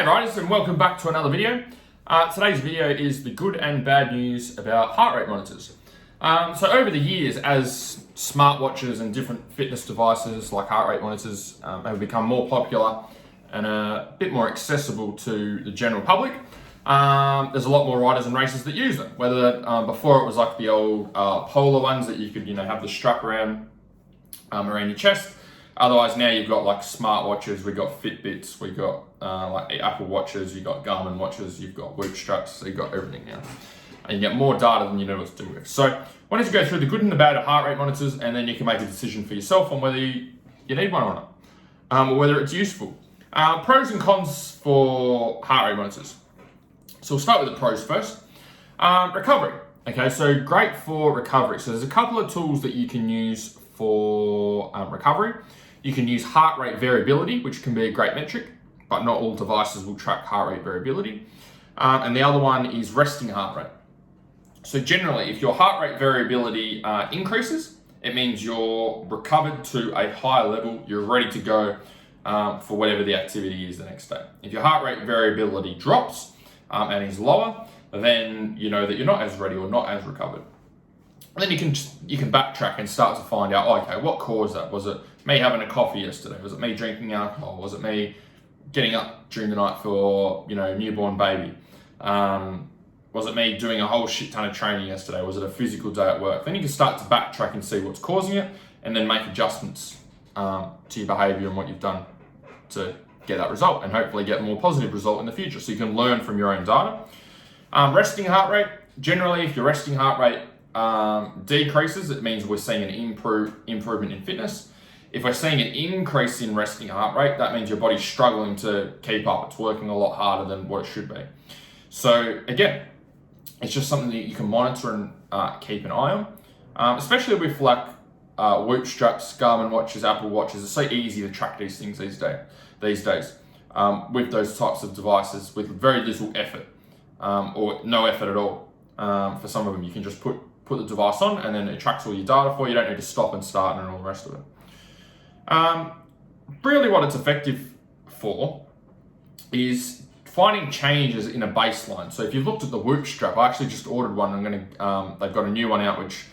G'day riders and welcome back to another video. Today's video is the good and bad news about heart rate monitors. So over the years, as smartwatches and different fitness devices like heart rate monitors have become more popular and a bit more accessible to the general public, there's a lot more riders and racers that use them. Whether before it was like the old polar ones that you could have the strap around your chest. Otherwise, now you've got like smartwatches, we've got Fitbits, we've got like Apple Watches, you've got Garmin watches, you've got Whoop straps, so you've got everything now. And you get more data than you know what to do with. So I wanted to go through the good and the bad of heart rate monitors, and then you can make a decision for yourself on whether you need one or not, or whether it's useful. Pros and cons for heart rate monitors. So we'll start with the pros first. Recovery. Okay, so great for recovery. So there's a couple of tools that you can use for recovery. You can use heart rate variability, which can be a great metric, but not all devices will track heart rate variability. And the other one is resting heart rate. So generally, if your heart rate variability increases, it means you're recovered to a higher level, you're ready to go for whatever the activity is the next day. If your heart rate variability drops and is lower, then you know that you're not as ready or not as recovered. And then you can backtrack and start to find out, okay, what caused that? Was it me having a coffee yesterday? Was it me drinking alcohol? Was it me getting up during the night for newborn baby? Was it me doing a whole shit ton of training yesterday? Was it a physical day at work? Then you can start to backtrack and see what's causing it, and then make adjustments to your behavior and what you've done to get that result, and hopefully get a more positive result in the future. So you can learn from your own data. Resting heart rate. Generally, if your resting heart rate decreases, it means we're seeing an improvement in fitness. If we're seeing an increase in resting heart rate, that means your body's struggling to keep up. It's working a lot harder than what it should be. So again, it's just something that you can monitor and keep an eye on, especially with like Whoop straps, Garmin watches, Apple watches. It's so easy to track these things these days with those types of devices with very little effort or no effort at all. For some of them, you can just put the device on and then it tracks all your data for you. You don't need to stop and start and all the rest of it. Really what it's effective for is finding changes in a baseline. So if you've looked at the Whoop strap, I actually just ordered one. They've got a new one out which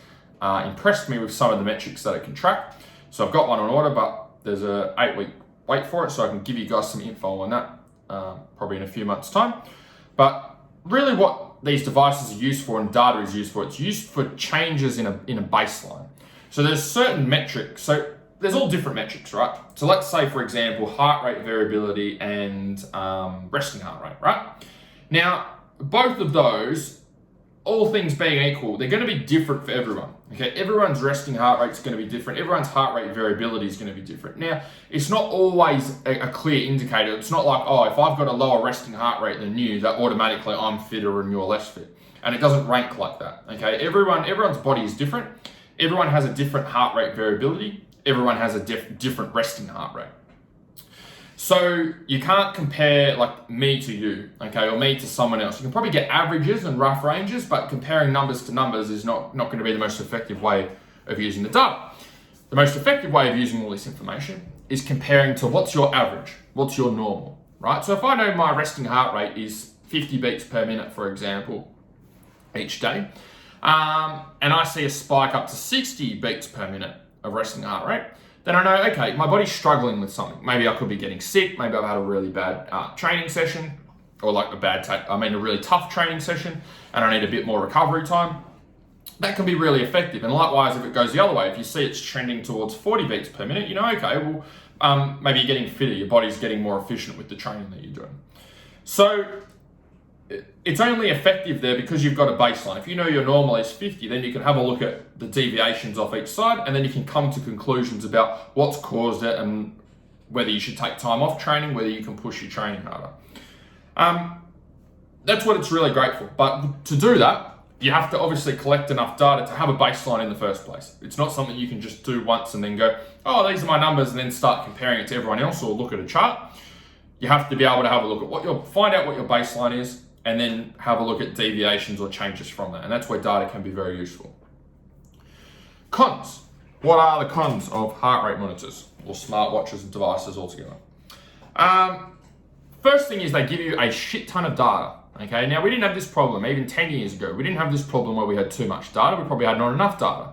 impressed me with some of the metrics that it can track. So I've got one on order, but there's a 8-week wait for it, so I can give you guys some info on that probably in a few months' time. But really what these devices are used for and data is used for, it's used for changes in a baseline. So there's certain metrics. So there's all different metrics, right? So let's say, for example, heart rate variability and resting heart rate, right? Now, both of those, all things being equal, they're going to be different for everyone, okay? Everyone's resting heart rate is going to be different. Everyone's heart rate variability is going to be different. Now, it's not always a clear indicator. It's not like, oh, if I've got a lower resting heart rate than you, that automatically I'm fitter and you're less fit. And it doesn't rank like that, okay? Everyone's body is different. Everyone has a different heart rate variability. Everyone has a different resting heart rate. So you can't compare like me to you, okay, or me to someone else. You can probably get averages and rough ranges, but comparing numbers to numbers is not going to be the most effective way of using the data. The most effective way of using all this information is comparing to what's your average, what's your normal, right? So if I know my resting heart rate is 50 beats per minute, for example, each day, and I see a spike up to 60 beats per minute of resting heart rate, then I know, okay, my body's struggling with something. Maybe I could be getting sick. Maybe I've had a really bad training session, or like a really tough training session, and I need a bit more recovery time. That can be really effective. And likewise, if it goes the other way, if you see it's trending towards 40 beats per minute, you know, okay, well, maybe you're getting fitter. Your body's getting more efficient with the training that you're doing. So it's only effective there because you've got a baseline. If you know your normal is 50, then you can have a look at the deviations off each side, and then you can come to conclusions about what's caused it and whether you should take time off training, whether you can push your training harder. That's what it's really great for. But to do that, you have to obviously collect enough data to have a baseline in the first place. It's not something you can just do once and then go, oh, these are my numbers, and then start comparing it to everyone else or look at a chart. You have to be able to have a look at find out what your baseline is, and then have a look at deviations or changes from that. And that's where data can be very useful. Cons. What are the cons of heart rate monitors or smartwatches and devices altogether? First thing is they give you a shit ton of data. Okay, now we didn't have this problem even 10 years ago. We didn't have this problem where we had too much data. We probably had not enough data.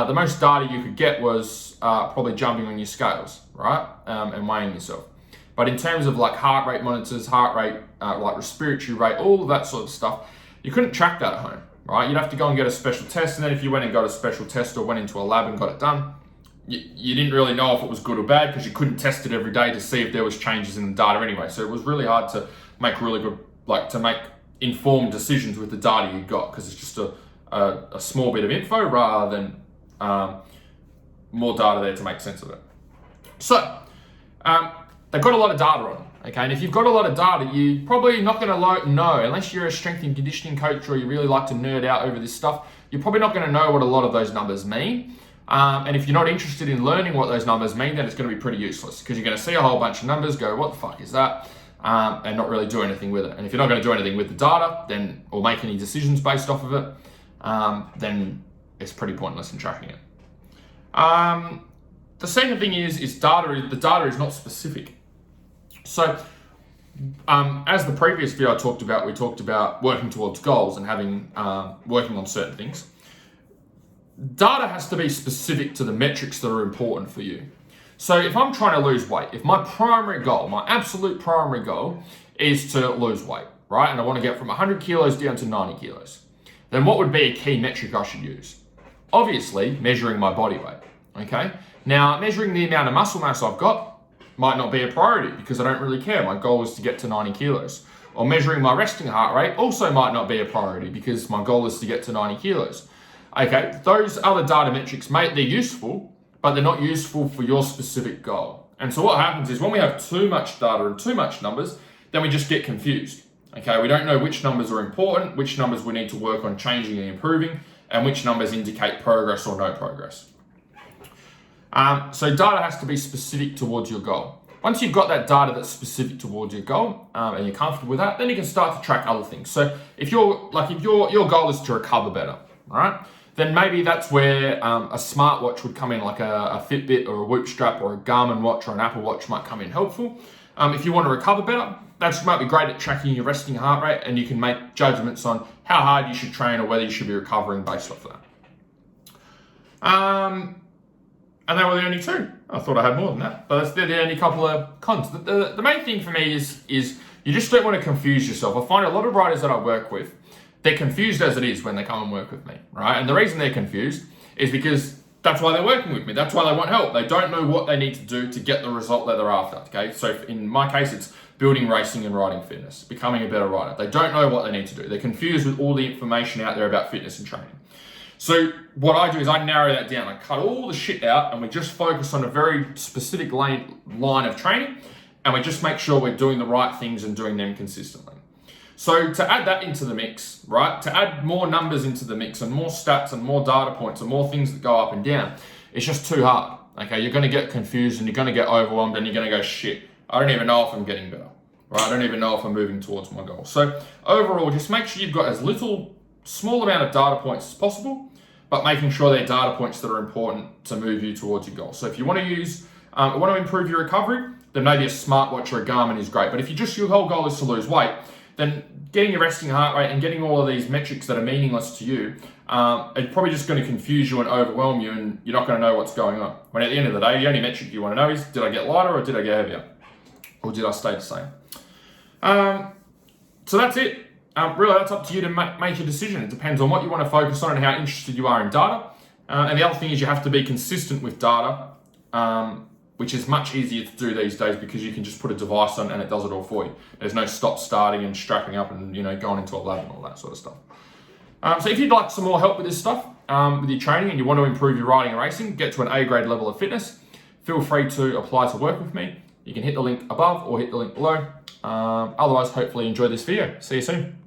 The most data you could get was probably jumping on your scales, right? And weighing yourself. But in terms of like heart rate monitors, heart rate, like respiratory rate, all of that sort of stuff, you couldn't track that at home, right? You'd have to go and get a special test. And then if you went and got a special test or went into a lab and got it done, you didn't really know if it was good or bad because you couldn't test it every day to see if there was changes in the data anyway. So it was really hard to make really good, like to make informed decisions with the data you got, because it's just a small bit of info rather than more data there to make sense of it. So they've got a lot of data on it, okay? And if you've got a lot of data, you're probably not gonna know, unless you're a strength and conditioning coach or you really like to nerd out over this stuff, you're probably not gonna know what a lot of those numbers mean. And if you're not interested in learning what those numbers mean, then it's going to be pretty useless, because you're going to see a whole bunch of numbers, go, what the fuck is that? And not really do anything with it. And if you're not going to do anything with the data, then, or make any decisions based off of it, then it's pretty pointless in tracking it. The second thing is the data is not specific. So, as the previous video I talked about, we talked about working towards goals and having working on certain things. Data has to be specific to the metrics that are important for you. So if I'm trying to lose weight, if my primary goal, my absolute primary goal is to lose weight, right? And I want to get from 100 kilos down to 90 kilos, then what would be a key metric I should use? Obviously, measuring my body weight, okay? Now, measuring the amount of muscle mass I've got might not be a priority because I don't really care. My goal is to get to 90 kilos. Or measuring my resting heart rate also might not be a priority because my goal is to get to 90 kilos. Okay, those other data metrics, they're useful, but they're not useful for your specific goal. And so what happens is when we have too much data and too much numbers, then we just get confused. Okay, we don't know which numbers are important, which numbers we need to work on changing and improving, and which numbers indicate progress or no progress. So data has to be specific towards your goal. Once you've got that data that's specific towards your goal, and you're comfortable with that, then you can start to track other things. So if your goal is to recover better, right? Then maybe that's where a smartwatch would come in, like a Fitbit or a Whoop strap or a Garmin watch or an Apple Watch might come in helpful. If you want to recover better, that might be great at tracking your resting heart rate, and you can make judgments on how hard you should train or whether you should be recovering based off of that. And they were the only two. I thought I had more than that, but they're the only couple of cons. The main thing for me is you just don't want to confuse yourself. I find a lot of riders that I work with, they're confused as it is when they come and work with me, right? And the reason they're confused is because that's why they're working with me. That's why they want help. They don't know what they need to do to get the result that they're after, okay? So in my case, it's building racing and riding fitness, becoming a better rider. They don't know what they need to do. They're confused with all the information out there about fitness and training. So what I do is I narrow that down. I cut all the shit out and we just focus on a very specific line of training, and we just make sure we're doing the right things and doing them consistently. So to add that into the mix, right, to add more numbers into the mix and more stats and more data points and more things that go up and down, it's just too hard, okay? You're going to get confused and you're going to get overwhelmed and you're going to go, shit, I don't even know if I'm getting better, right? I don't even know if I'm moving towards my goal. So overall, just make sure you've got as small amount of data points as possible, but making sure they're data points that are important to move you towards your goal. So if you want to improve your recovery, then maybe a smartwatch or a Garmin is great. But if your whole goal is to lose weight, then getting your resting heart rate and getting all of these metrics that are meaningless to you, it's probably just going to confuse you and overwhelm you, and you're not going to know what's going on. When at the end of the day, the only metric you want to know is, did I get lighter or did I get heavier? Or did I stay the same? So that's it. Really, that's up to you to make your decision. It depends on what you want to focus on and how interested you are in data. And the other thing is you have to be consistent with data, which is much easier to do these days because you can just put a device on and it does it all for you. There's no stop starting and strapping up and going into a lab and all that sort of stuff. So if you'd like some more help with this stuff, with your training, and you want to improve your riding and racing, get to an A grade level of fitness, feel free to apply to work with me. You can hit the link above or hit the link below. Otherwise, hopefully enjoy this video. See you soon.